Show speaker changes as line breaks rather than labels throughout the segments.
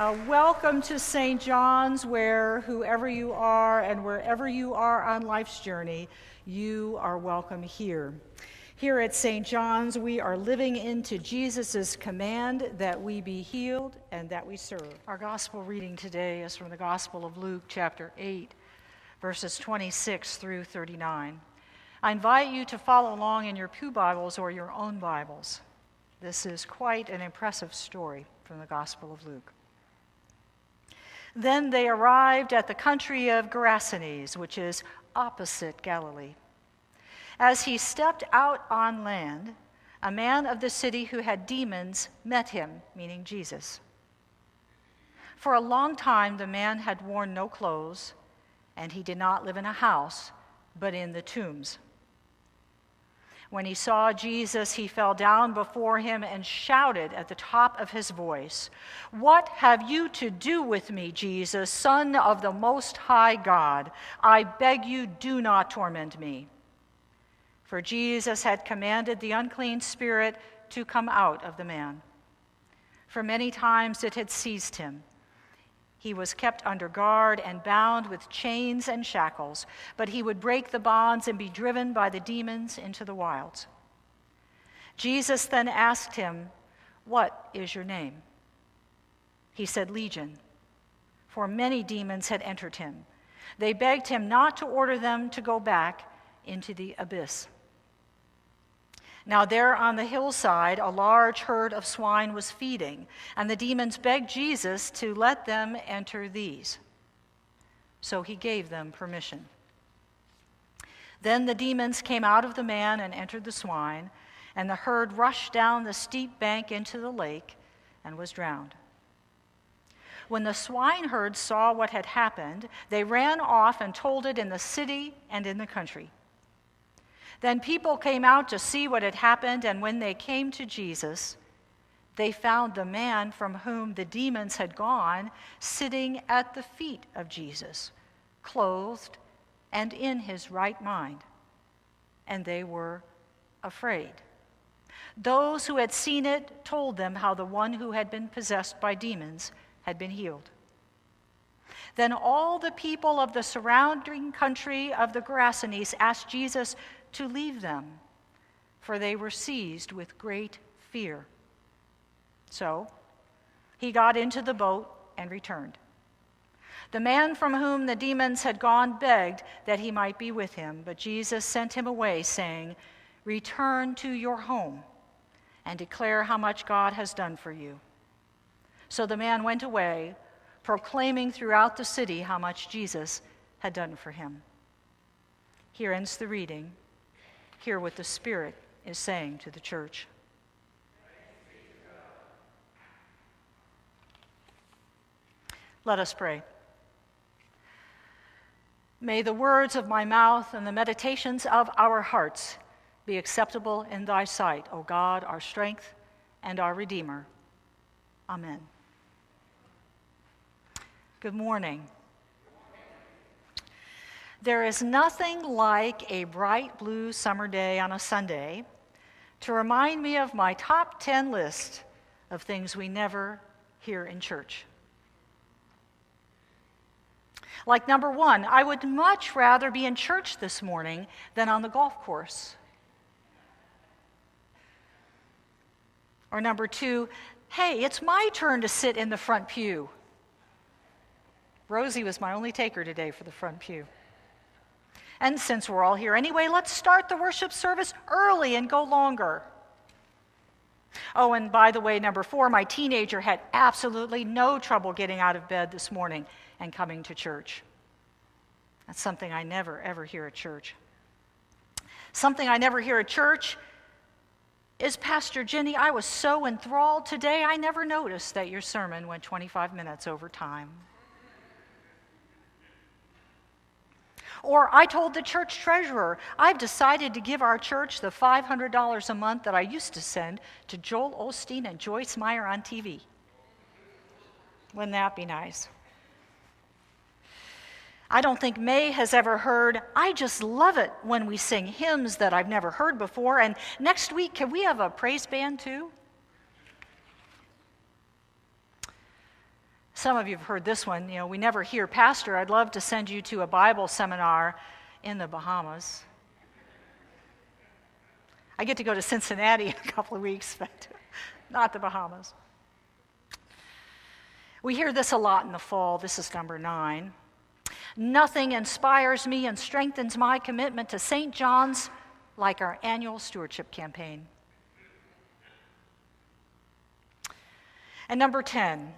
Welcome to St. John's, where whoever you are and wherever you are on life's journey, you are welcome here. Here at St. John's, we are living into Jesus' command that we be healed and that we serve. Our gospel reading today is from the Gospel of Luke, chapter 8, verses 26 through 39. I invite you to follow along in your pew Bibles or your own Bibles. This is quite an impressive story from the Gospel of Luke. Then they arrived at the country of Gerasenes, which is opposite Galilee. As he stepped out on land, a man of the city who had demons met him, meaning Jesus. For a long time the man had worn no clothes, and he did not live in a house, but in the tombs. When he saw Jesus, he fell down before him and shouted at the top of his voice, "What have you to do with me, Jesus, Son of the Most High God? I beg you, do not torment me." For Jesus had commanded the unclean spirit to come out of the man. For many times it had seized him. He was kept under guard and bound with chains and shackles, but he would break the bonds and be driven by the demons into the wilds. Jesus then asked him, "What is your name?" He said, "Legion," for many demons had entered him. They begged him not to order them to go back into the abyss. Now there on the hillside, a large herd of swine was feeding, and the demons begged Jesus to let them enter these. So he gave them permission. Then the demons came out of the man and entered the swine, and the herd rushed down the steep bank into the lake and was drowned. When the swineherds saw what had happened, they ran off and told it in the city and in the country. Then people came out to see what had happened, and when they came to Jesus, they found the man from whom the demons had gone sitting at the feet of Jesus, clothed and in his right mind, and they were afraid. Those who had seen it told them how the one who had been possessed by demons had been healed. Then all the people of the surrounding country of the Gerasenes asked Jesus to leave them, for they were seized with great fear. So he got into the boat and returned. The man from whom the demons had gone begged that he might be with him, but Jesus sent him away, saying, "Return to your home and declare how much God has done for you." So the man went away, proclaiming throughout the city how much Jesus had done for him. Here ends the reading. Hear what the Spirit is saying to the church. Let us pray. May the words of my mouth and the meditations of our hearts be acceptable in thy sight, O God, our strength and our Redeemer. Amen. Good morning. There is nothing like a bright blue summer day on a Sunday to remind me of my top 10 list of things we never hear in church. Like number 1, I would much rather be in church this morning than on the golf course. Or number 2, hey, it's my turn to sit in the front pew. Rosie was my only taker today for the front pew. And since we're all here anyway, let's start the worship service early and go longer. Oh, and by the way, number 4, my teenager had absolutely no trouble getting out of bed this morning and coming to church. That's something I never, ever hear at church. Something I never hear at church is, "Pastor Jenny, I was so enthralled today, I never noticed that your sermon went 25 minutes over time." Or, "I told the church treasurer, I've decided to give our church the $500 a month that I used to send to Joel Osteen and Joyce Meyer on TV." Wouldn't that be nice? I don't think May has ever heard, "I just love it when we sing hymns that I've never heard before, and next week, can we have a praise band too?" Some of you have heard this one. We never hear, Pastor, I'd love to send you to a Bible seminar in the Bahamas. I get to go to Cincinnati in a couple of weeks, but not the Bahamas. We hear this a lot in the fall. This is number 9. Nothing inspires me and strengthens my commitment to St. John's like our annual stewardship campaign. And number 10,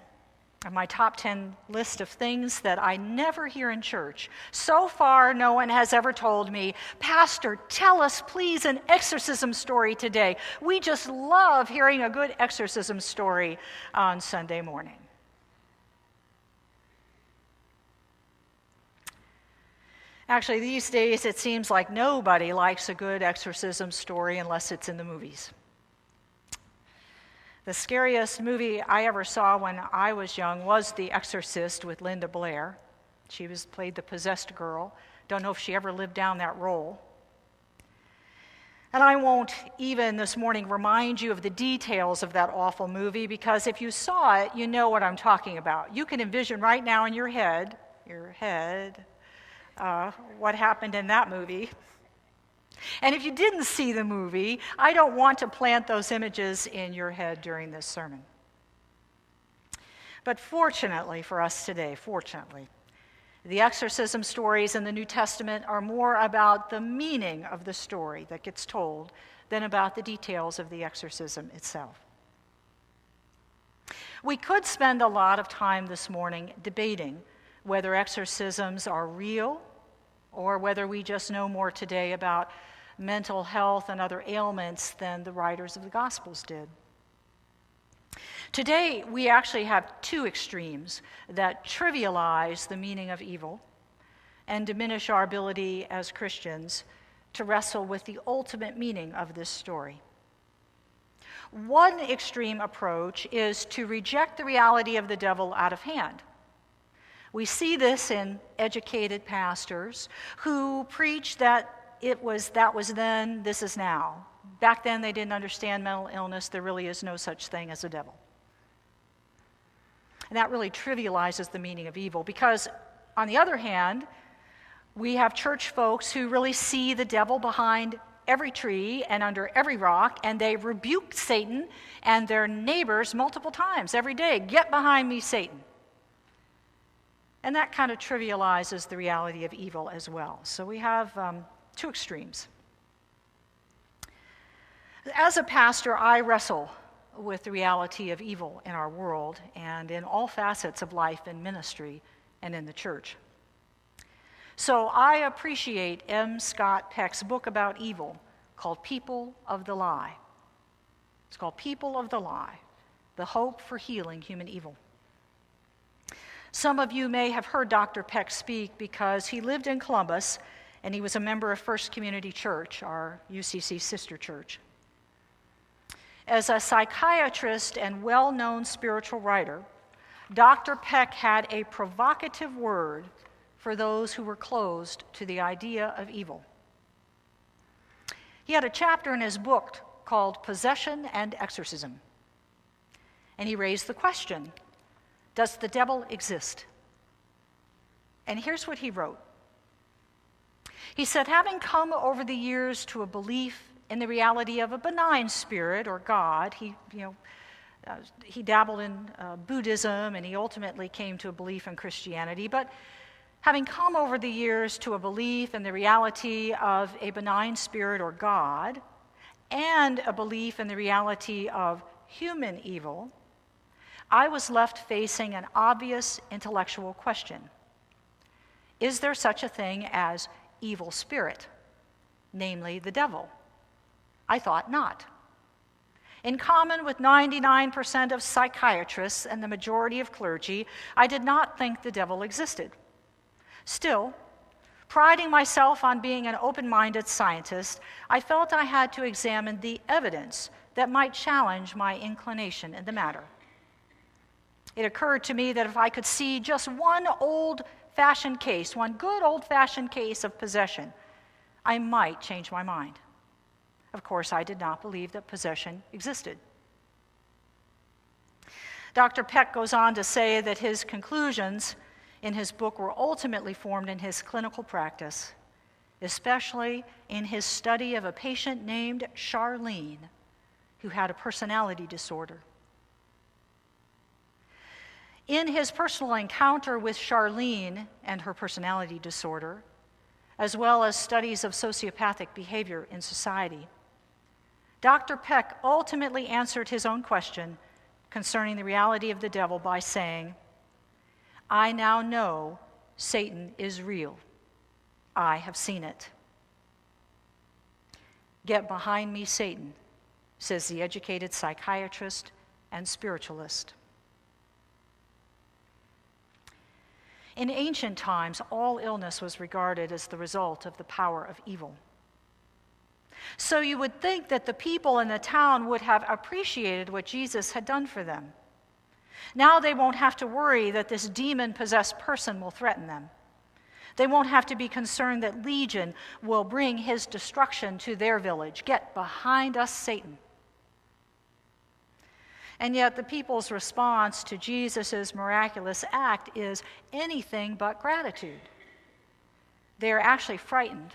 of my top 10 list of things that I never hear in church. So far, no one has ever told me, Pastor, tell us please an exorcism story today. We just love hearing a good exorcism story on Sunday morning. Actually, these days it seems like nobody likes a good exorcism story unless it's in the movies. The scariest movie I ever saw when I was young was The Exorcist with Linda Blair. She played the possessed girl. Don't know if she ever lived down that role. And I won't even this morning remind you of the details of that awful movie, because if you saw it, you know what I'm talking about. You can envision right now in your head, what happened in that movie. And if you didn't see the movie, I don't want to plant those images in your head during this sermon. But fortunately for us today, the exorcism stories in the New Testament are more about the meaning of the story that gets told than about the details of the exorcism itself. We could spend a lot of time this morning debating whether exorcisms are real or whether we just know more today about mental health and other ailments than the writers of the Gospels did. Today, we actually have two extremes that trivialize the meaning of evil and diminish our ability as Christians to wrestle with the ultimate meaning of this story. One extreme approach is to reject the reality of the devil out of hand. We see this in educated pastors who preach that that was then, this is now. Back then they didn't understand mental illness. There really is no such thing as a devil. And that really trivializes the meaning of evil, because on the other hand, we have church folks who really see the devil behind every tree and under every rock, and they rebuke Satan and their neighbors multiple times every day. Get behind me, Satan. And that kind of trivializes the reality of evil as well. So we have two extremes. As a pastor, I wrestle with the reality of evil in our world and in all facets of life and ministry and in the church. So I appreciate M. Scott Peck's book about evil called People of the Lie. It's called People of the Lie, the hope for healing human evil. Some of you may have heard Dr. Peck speak because he lived in Columbus and he was a member of First Community Church, our UCC sister church. As a psychiatrist and well-known spiritual writer, Dr. Peck had a provocative word for those who were closed to the idea of evil. He had a chapter in his book called Possession and Exorcism. And he raised the question, does the devil exist? And here's what he wrote. He said, having come over the years to a belief in the reality of a benign spirit or God, he dabbled in Buddhism and he ultimately came to a belief in Christianity. But having come over the years to a belief in the reality of a benign spirit or God and a belief in the reality of human evil, I was left facing an obvious intellectual question. Is there such a thing as evil spirit, namely the devil? I thought not. In common with 99% of psychiatrists and the majority of clergy, I did not think the devil existed. Still, priding myself on being an open-minded scientist, I felt I had to examine the evidence that might challenge my inclination in the matter. It occurred to me that if I could see just one good old-fashioned case of possession, I might change my mind. Of course, I did not believe that possession existed. Dr. Peck goes on to say that his conclusions in his book were ultimately formed in his clinical practice, especially in his study of a patient named Charlene, who had a personality disorder. In his personal encounter with Charlene and her personality disorder, as well as studies of sociopathic behavior in society, Dr. Peck ultimately answered his own question concerning the reality of the devil by saying, "I now know Satan is real. I have seen it." "Get behind me, Satan," says the educated psychiatrist and spiritualist. In ancient times, all illness was regarded as the result of the power of evil. So you would think that the people in the town would have appreciated what Jesus had done for them. Now they won't have to worry that this demon-possessed person will threaten them. They won't have to be concerned that Legion will bring his destruction to their village. Get behind us, Satan. And yet the people's response to Jesus' miraculous act is anything but gratitude. They are actually frightened,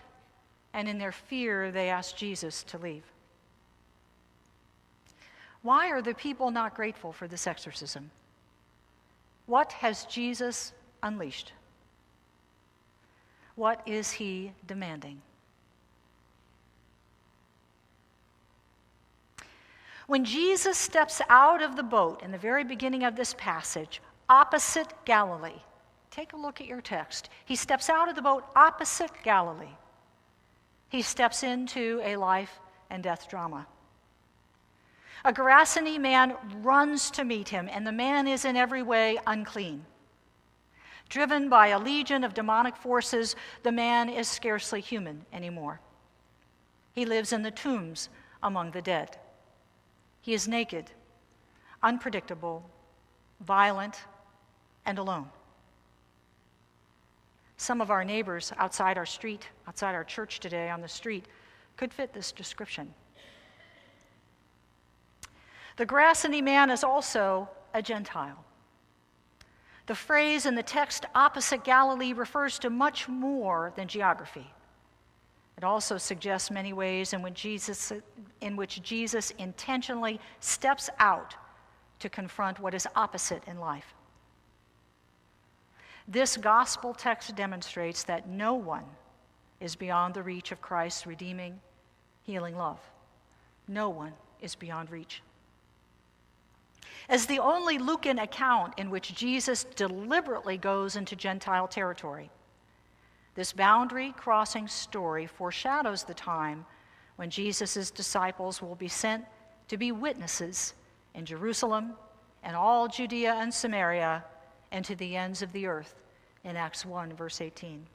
and in their fear, they ask Jesus to leave. Why are the people not grateful for this exorcism? What has Jesus unleashed? What is he demanding? When Jesus steps out of the boat in the very beginning of this passage, opposite Galilee, take a look at your text. He steps out of the boat opposite Galilee. He steps into a life and death drama. A Gerasene man runs to meet him, and the man is in every way unclean. Driven by a legion of demonic forces, the man is scarcely human anymore. He lives in the tombs among the dead. He is naked, unpredictable, violent, and alone. Some of our neighbors outside our street, outside our church today on the street, could fit this description. The Gerasene man is also a Gentile. The phrase in the text opposite Galilee refers to much more than geography. It also suggests many ways in which Jesus intentionally steps out to confront what is opposite in life. This gospel text demonstrates that no one is beyond the reach of Christ's redeeming, healing love. No one is beyond reach. As the only Lucan account in which Jesus deliberately goes into Gentile territory, this boundary-crossing story foreshadows the time when Jesus' disciples will be sent to be witnesses in Jerusalem and all Judea and Samaria and to the ends of the earth in Acts 1, verse 18.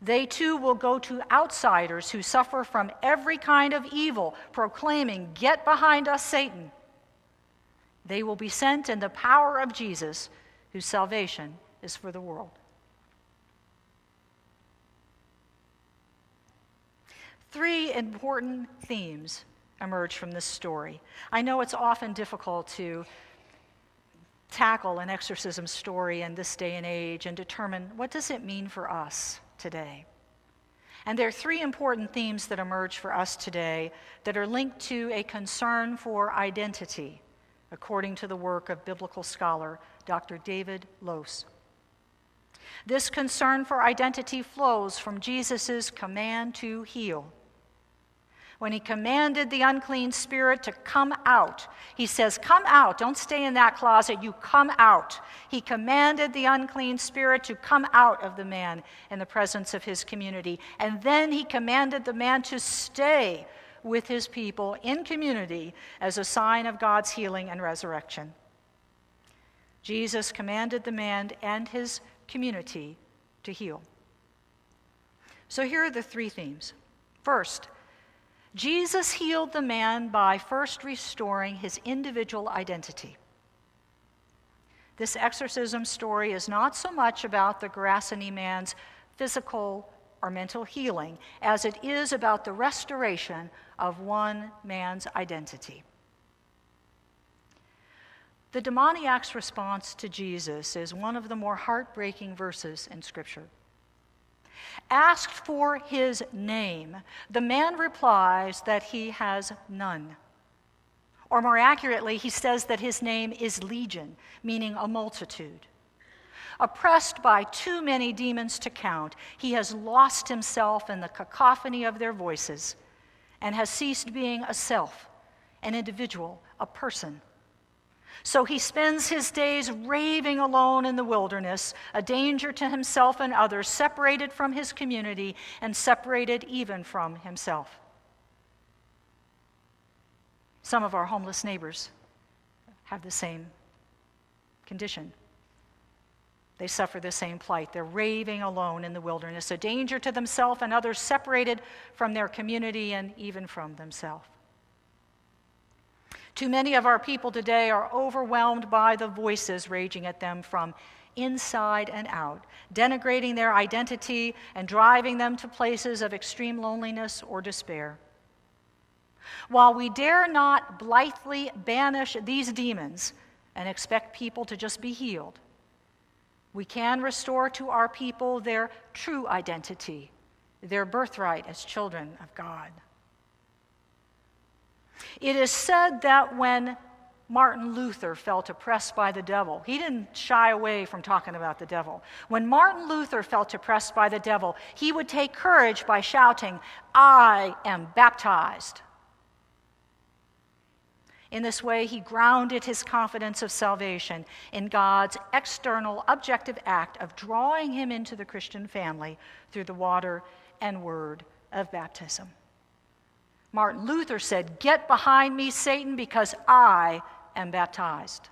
They too will go to outsiders who suffer from every kind of evil, proclaiming, "Get behind us, Satan." They will be sent in the power of Jesus, whose salvation is for the world. Three important themes emerge from this story. I know it's often difficult to tackle an exorcism story in this day and age and determine what does it mean for us today. And there are three important themes that emerge for us today that are linked to a concern for identity, according to the work of biblical scholar Dr. David Lose. This concern for identity flows from Jesus' command to heal. When he commanded the unclean spirit to come out, he says, "Come out, don't stay in that closet, you come out." He commanded the unclean spirit to come out of the man in the presence of his community. And then he commanded the man to stay with his people in community as a sign of God's healing and resurrection. Jesus commanded the man and his community to heal. So here are the three themes. First, Jesus healed the man by first restoring his individual identity. This exorcism story is not so much about the Gerasene man's physical or mental healing as it is about the restoration of one man's identity. The demoniac's response to Jesus is one of the more heartbreaking verses in Scripture. Asked for his name, the man replies that he has none. Or more accurately, he says that his name is Legion, meaning a multitude. Oppressed by too many demons to count, he has lost himself in the cacophony of their voices and has ceased being a self, an individual, a person. So he spends his days raving alone in the wilderness, a danger to himself and others, separated from his community and separated even from himself. Some of our homeless neighbors have the same condition. They suffer the same plight. They're raving alone in the wilderness, a danger to themselves and others, separated from their community and even from themselves. Too many of our people today are overwhelmed by the voices raging at them from inside and out, denigrating their identity and driving them to places of extreme loneliness or despair. While we dare not blithely banish these demons and expect people to just be healed, we can restore to our people their true identity, their birthright as children of God. It is said that when Martin Luther felt oppressed by the devil, he didn't shy away from talking about the devil. When Martin Luther felt oppressed by the devil, he would take courage by shouting, "I am baptized." In this way, he grounded his confidence of salvation in God's external, objective act of drawing him into the Christian family through the water and word of baptism. Martin Luther said, "Get behind me, Satan, because I am baptized."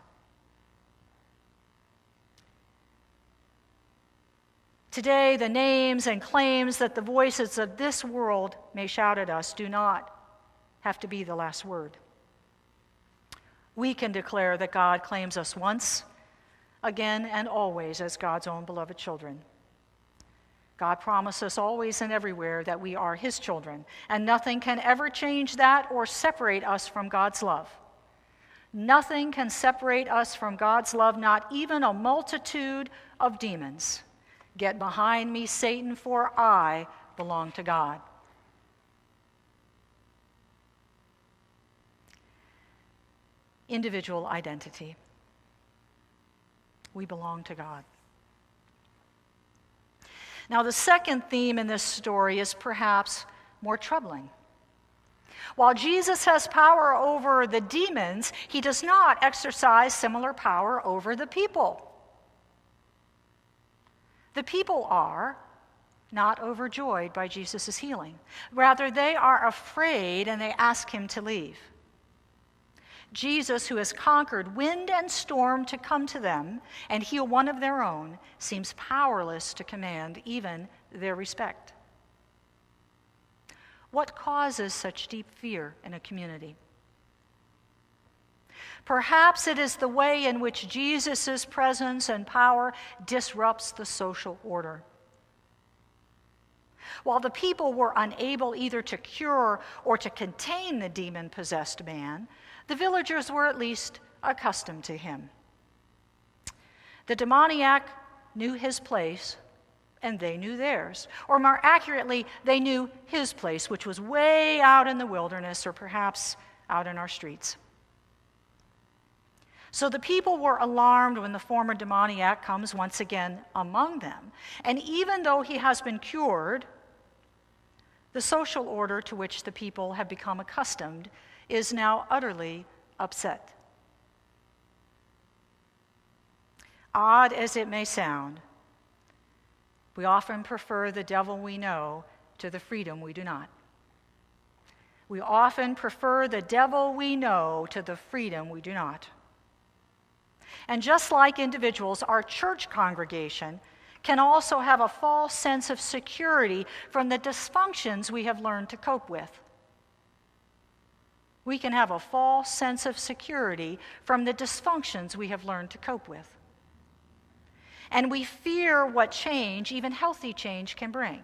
Today, the names and claims that the voices of this world may shout at us do not have to be the last word. We can declare that God claims us once, again, and always as God's own beloved children. God promises always and everywhere that we are his children, and nothing can ever change that or separate us from God's love. Nothing can separate us from God's love, not even a multitude of demons. Get behind me, Satan, for I belong to God. Individual identity. We belong to God. Now, the second theme in this story is perhaps more troubling. While Jesus has power over the demons, he does not exercise similar power over the people. The people are not overjoyed by Jesus' healing. Rather, they are afraid and they ask him to leave. Jesus, who has conquered wind and storm to come to them and heal one of their own, seems powerless to command even their respect. What causes such deep fear in a community? Perhaps it is the way in which Jesus' presence and power disrupts the social order. While the people were unable either to cure or to contain the demon-possessed man, the villagers were at least accustomed to him. The demoniac knew his place, and they knew theirs. Or more accurately, they knew his place, which was way out in the wilderness, or perhaps out in our streets. So the people were alarmed when the former demoniac comes once again among them. And even though he has been cured, the social order to which the people have become accustomed is now utterly upset. Odd as it may sound, we often prefer the devil we know to the freedom we do not. We often prefer the devil we know to the freedom we do not. And just like individuals, our church congregation can also have a false sense of security from the dysfunctions we have learned to cope with. We can have a false sense of security from the dysfunctions we have learned to cope with. And we fear what change, even healthy change, can bring.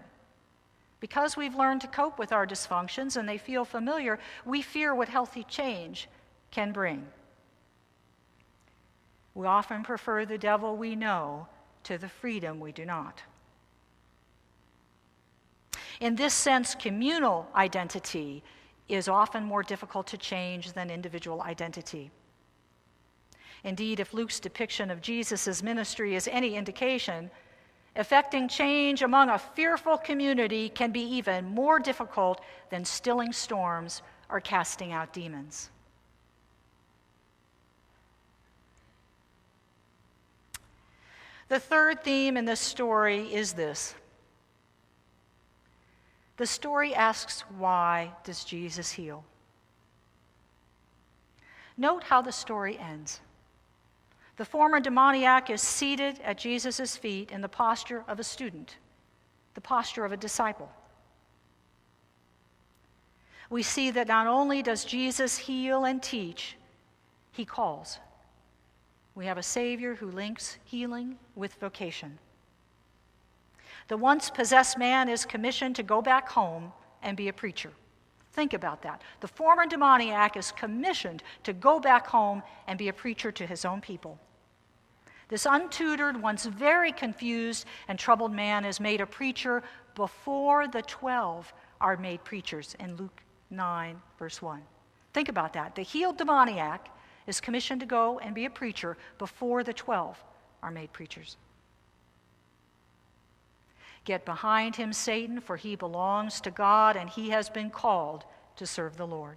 Because we've learned to cope with our dysfunctions and they feel familiar, we fear what healthy change can bring. We often prefer the devil we know to the freedom we do not. In this sense, communal identity is often more difficult to change than individual identity. Indeed, if Luke's depiction of Jesus' ministry is any indication, effecting change among a fearful community can be even more difficult than stilling storms or casting out demons. The third theme in this story is this. The story asks, why does Jesus heal? Note how the story ends. The former demoniac is seated at Jesus' feet in the posture of a student, the posture of a disciple. We see that not only does Jesus heal and teach, he calls. We have a Savior who links healing with vocation. The once possessed man is commissioned to go back home and be a preacher. Think about that. The former demoniac is commissioned to go back home and be a preacher to his own people. This untutored, once very confused and troubled man is made a preacher before the 12 are made preachers in Luke 9, verse 1. Think about that. The healed demoniac is commissioned to go and be a preacher before the 12 are made preachers. Get behind him, Satan, for he belongs to God and he has been called to serve the Lord.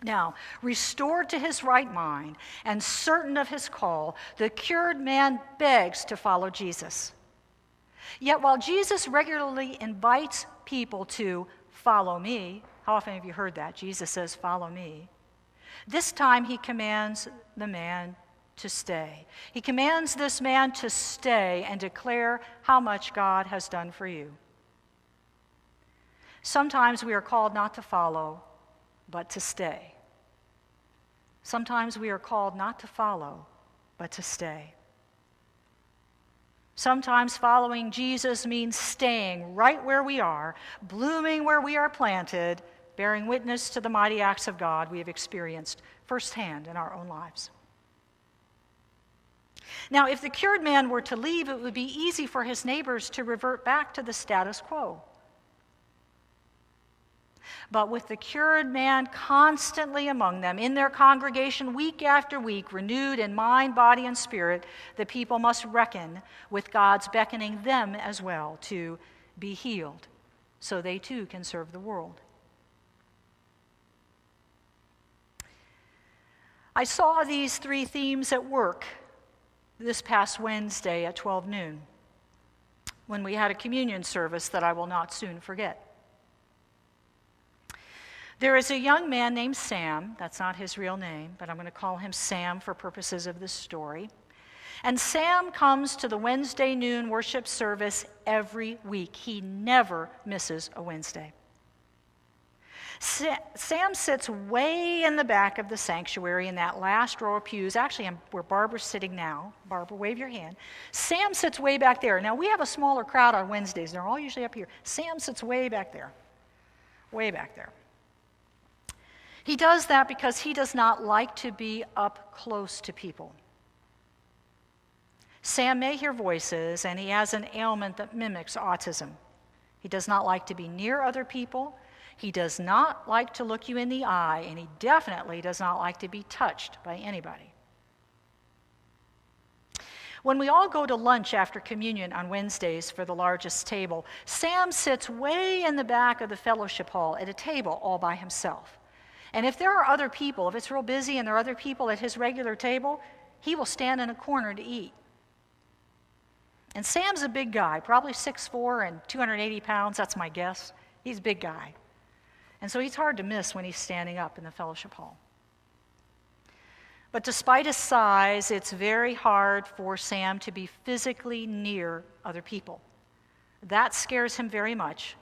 Now, restored to his right mind and certain of his call, the cured man begs to follow Jesus. Yet while Jesus regularly invites people to follow me, how often have you heard that? Jesus says, follow me. This time he commands the man to stay. He commands this man to stay and declare how much God has done for you. Sometimes we are called not to follow, but to stay. Sometimes we are called not to follow, but to stay. Sometimes following Jesus means staying right where we are, blooming where we are planted, bearing witness to the mighty acts of God we have experienced firsthand in our own lives. Now, if the cured man were to leave, it would be easy for his neighbors to revert back to the status quo. But with the cured man constantly among them, in their congregation week after week, renewed in mind, body, and spirit, the people must reckon with God's beckoning them as well to be healed, so they too can serve the world. I saw these three themes at work this past Wednesday at 12 noon, when we had a communion service that I will not soon forget. There is a young man named Sam. That's not his real name, but I'm going to call him Sam for purposes of this story. And Sam comes to the Wednesday noon worship service every week. He never misses a Wednesday. Sam sits way in the back of the sanctuary in that last row of pews, actually where Barbara's sitting now. Barbara, wave your hand. Sam sits way back there. Now, we have a smaller crowd on Wednesdays. They're all usually up here. Sam sits way back there. Way back there. He does that because he does not like to be up close to people. Sam may hear voices, and he has an ailment that mimics autism. He does not like to be near other people. He does not like to look you in the eye, and he definitely does not like to be touched by anybody. When we all go to lunch after communion on Wednesdays for the largest table, Sam sits way in the back of the fellowship hall at a table all by himself. And if there are other people, if it's real busy and there are other people at his regular table, he will stand in a corner to eat. And Sam's a big guy, probably 6'4" and 280 pounds, that's my guess. He's a big guy. And so he's hard to miss when he's standing up in the fellowship hall. But despite his size, it's very hard for Sam to be physically near other people. That scares him very much,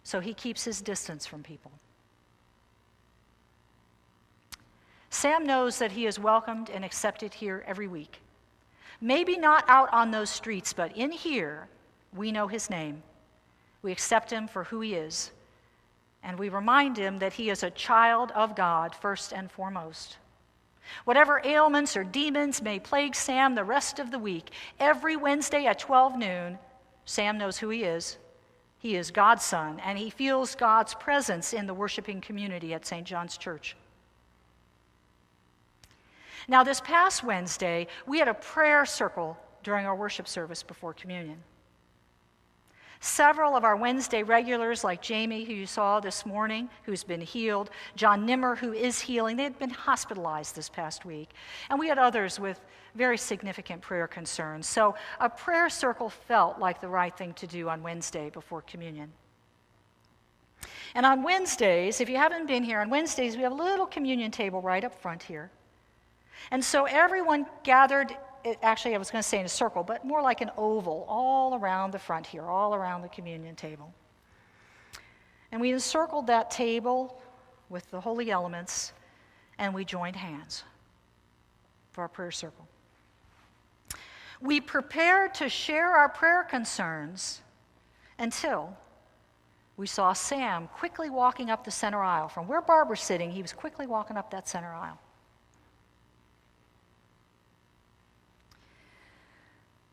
so he keeps his distance from people. Sam knows that he is welcomed and accepted here every week. Maybe not out on those streets, but in here, we know his name. We accept him for who he is, and we remind him that he is a child of God first and foremost. Whatever ailments or demons may plague Sam the rest of the week, every Wednesday at 12 noon, Sam knows who he is. He is God's son, and he feels God's presence in the worshiping community at St. John's Church. Now, this past Wednesday, we had a prayer circle during our worship service before communion. Several of our Wednesday regulars, like Jamie, who you saw this morning, who's been healed, John Nimmer, who is healing, they had been hospitalized this past week. And we had others with very significant prayer concerns. So a prayer circle felt like the right thing to do on Wednesday before communion. And on Wednesdays, if you haven't been here, on Wednesdays we have a little communion table right up front here. And so everyone gathered, actually I was going to say in a circle, but more like an oval, all around the front here, all around the communion table. And we encircled that table with the holy elements, and we joined hands for our prayer circle. We prepared to share our prayer concerns until we saw Sam quickly walking up the center aisle. From where Barbara's sitting, he was quickly walking up that center aisle.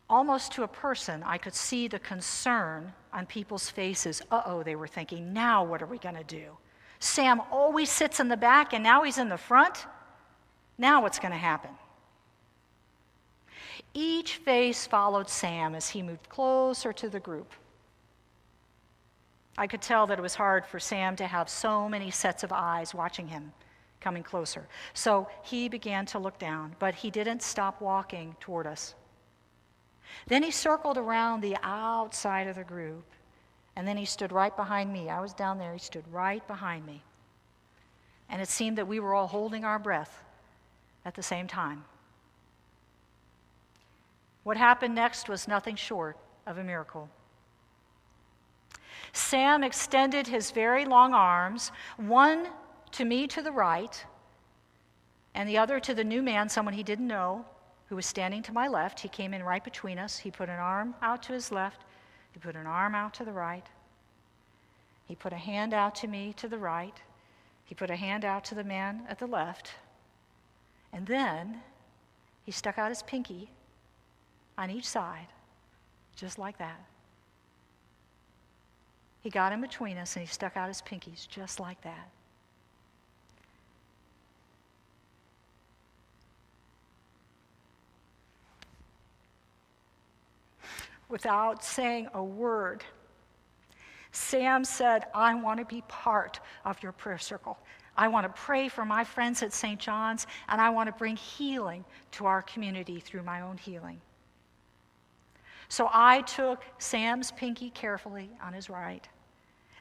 Almost to a person, I could see the concern on people's faces. Uh-oh, they were thinking, now what are we going to do? Sam always sits in the back, and now he's in the front. Now what's going to happen? Each face followed Sam as he moved closer to the group. I could tell that it was hard for Sam to have so many sets of eyes watching him coming closer. So he began to look down, but he didn't stop walking toward us. Then he circled around the outside of the group, and then he stood right behind me. I was down there. He stood right behind me. And it seemed that we were all holding our breath at the same time. What happened next was nothing short of a miracle. Sam extended his very long arms, one to me to the right, and the other to the new man, someone he didn't know, who was standing to my left. He came in right between us. He put an arm out to his left. He put an arm out to the right. He put a hand out to me to the right. He put a hand out to the man at the left. And then he stuck out his pinky on each side, just like that. He got in between us and he stuck out his pinkies just like that. Without saying a word, Sam said, I want to be part of your prayer circle. I want to pray for my friends at St. John's, and I want to bring healing to our community through my own healing. So I took Sam's pinky carefully on his right,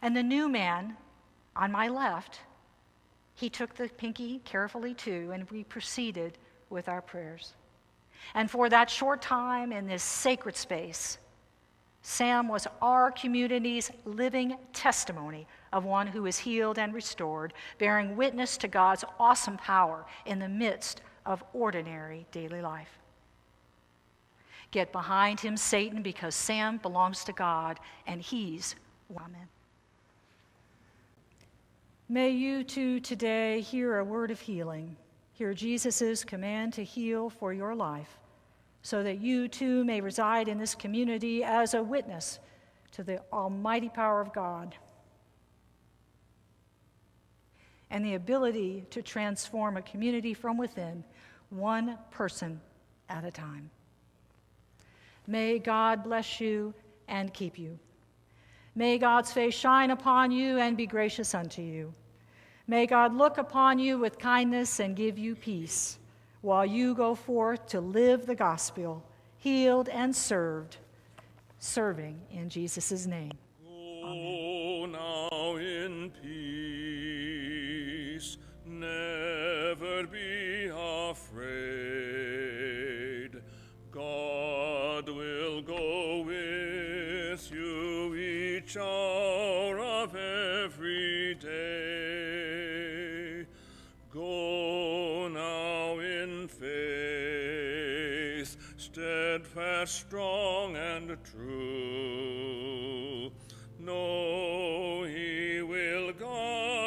and the new man on my left, he took the pinky carefully too, and we proceeded with our prayers. And for that short time in this sacred space, Sam was our community's living testimony of one who is healed and restored, bearing witness to God's awesome power in the midst of ordinary daily life. Get behind him, Satan, because Sam belongs to God, and he's Amen. May you too today hear a word of healing. Hear Jesus' command to heal for your life, so that you too may reside in this community as a witness to the almighty power of God and the ability to transform a community from within, one person at a time. May God bless you and keep you. May God's face shine upon you and be gracious unto you. May God look upon you with kindness and give you peace, while you go forth to live the gospel, healed and served, serving in Jesus' name.
Go now in peace, never be afraid. God will go with you each hour of every day. Go now in faith, steadfast, strong, and true. Know he will guide